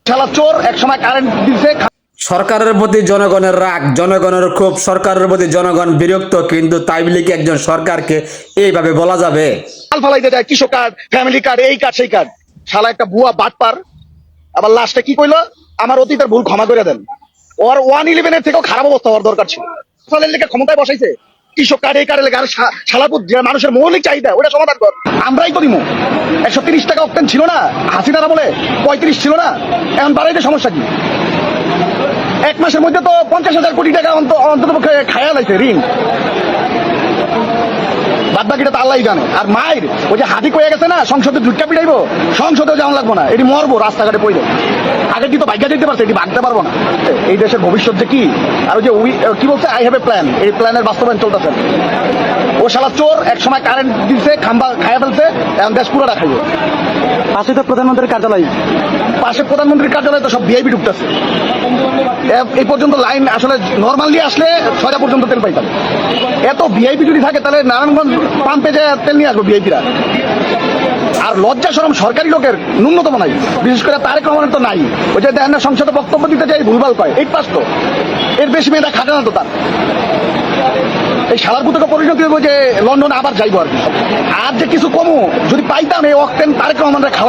শালা চোর একসময় কারেন্ট দিছে। সরকারের প্রতি জনগণের রাগ, জনগণের ক্ষোভ, সরকারের প্রতি জনগণ বিরক্ত, কিন্তু তাই বলে কি একজন সরকারকে এইভাবে বলা যাবে? ফাল ফালাইতে যায় কৃষক কার্ড, ফ্যামিলি কার্ড, এই কার্ড সেই কার্ড। শালা একটা ভুয়া বাটপার। আবার লাস্টে কি কইলো, আমার অতীতের ভুল ক্ষমা করে দেন। ওর 111 এর থেকেও খারাপ অবস্থা হওয়ার দরকার ছিল। ফসলের লেগে ক্ষমতায় বসাইছে, কৃষক কার্ড এই কার্ডের লেগে। আর শালাপুর যে মানুষের মৌলিক চাহিদা ওটা সমাধান কর, আমরাই তো দিমু। 130 টাকা অক্টেন ছিল না হাসিনারা বলে, 35 ছিল না, এখন বাড়াইতে সমস্যা কি? এক মাসের মধ্যে তো 50,000 কোটি টাকা অন্তত পক্ষে খায়া লাইছে ঋণ। বাদ বাকিটা তো আল্লাহ জানে। আর মায়ের ওই যে হাতি কয়ে গেছে না, সংসদে ঢুটকা পিটাইবো, সংসদেও যাওয়া লাগবো না, এটি মরবো রাস্তাঘাটে পড়ে। আগে কি তো ভাগ্যা যেতে পারছে, এটি ভাগতে পারবো না। এই দেশের ভবিষ্যৎ যে কি, আর ওই যে কি বলছে, আই হ্যাভ এ প্ল্যান, এই প্ল্যানের বাস্তবায়ন চলতেছে। ও শালা চোর একসময় কারেন্ট দিচ্ছে, খাম্বা খাইয়া ফেলছে, এখন দেশ পুরো রাখাইবে। পাশে তো প্রধানমন্ত্রীর কার্যালয়, পাশে প্রধানমন্ত্রীর কার্যালয়ে তো সব ভিআইপি ঢুকতেছে। এই পর্যন্ত লাইন আসলে নর্মালি আসলে 6টা পর্যন্ত তেল পাইতাম। এত ভিআইপি যদি থাকে তাহলে নারায়ণগঞ্জ পাম্পে যে তেল নিয়ে আসবো ভিআইপিরা। আর লজ্জা শরম সরকারি লোকের ন্যূনতম নাই, বিশেষ করে তারেক রহমানের তো নাই। ওই যে দেখেন না, সংসদে বক্তব্য দিতে চাই ভুলভাল কয়, 8 পাস তো, এর বেশি মেয়েটা খাটে না তো তার। এই শালার পুতকে পরিণতি হইব যে লন্ডনে আবার যাইবো। আর যে কিছু কমু যদি পাইতাম, এই অক্টেন তারেক রহমানরা খাওয়াই।